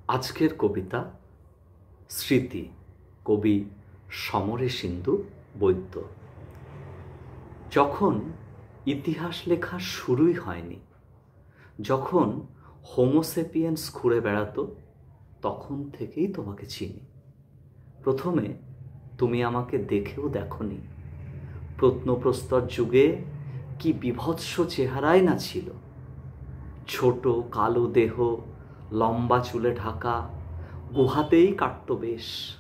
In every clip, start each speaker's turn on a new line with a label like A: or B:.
A: আজকের কবিতা স্মৃতি, কবি সমরেশিন্দু বৈদ্য। যখন ইতিহাস লেখা শুরুই হয়নি, যখন হোমোসেপিয়েন্স ঘুরে বেড়াতো, তখন থেকেই তোমাকে চিনি। প্রথমে তুমি আমাকে দেখেও দেখোনি। প্রত্নপ্রস্তর যুগে কি বিভৎস চেহারাই না ছিল। ছোট কালো দেহ, লম্বা চুলে ঢাকা, গুহাতেই কাটত বেশ।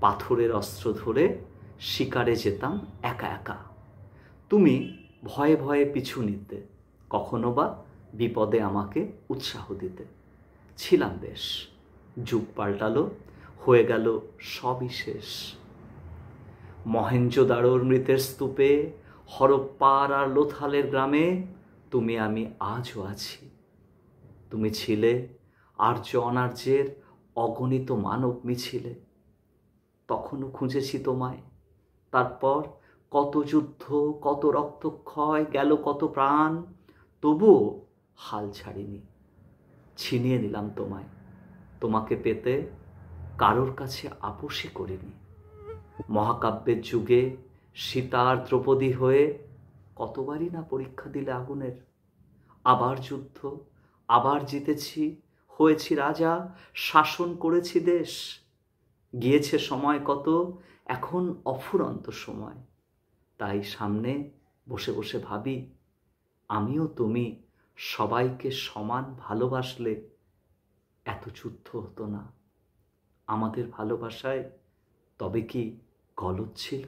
A: পাথরের অস্ত্র ধরে শিকারে যেতাম একা একা। তুমি ভয়ে ভয়ে পিছু নিতে, কখনো বা বিপদে আমাকে উৎসাহ দিতে। ছিলাম বেশ। যুগ পাল্টালো, হয়ে গেল সবই শেষ। মহেঞ্জোদারোর মৃতের স্তূপে, হরপ্পার আর লোথালের গ্রামে তুমি আমি আজও আছি। তুমি ছিলে আর্য অনার্যের অগণিত মানব মিছিলে। তখনও খুঁজেছি তোমায়। তারপর কত যুদ্ধ, কত রক্তক্ষয়, গেল কত প্রাণ, তবুও হাল ছাড়িনি। ছিনিয়ে নিলাম তোমায়। তোমাকে পেতে কারোর কাছে আপোষই করিনি। মহাকাব্যের যুগে সীতার দ্রৌপদী হয়ে কতবারই না পরীক্ষা দিলে আগুনের। আবার যুদ্ধ, আবার জিতেছি, হয়েছি রাজা, শাসন করেছি দেশ। গিয়েছে সময় কত, এখন অফুরন্ত সময়। তাই সামনে বসে বসে ভাবি, আমিও তুমি সবাইকে সমান ভালোবাসলে এত যুদ্ধ হতো না। আমাদের ভালোবাসায় তবে কি গলদ ছিল?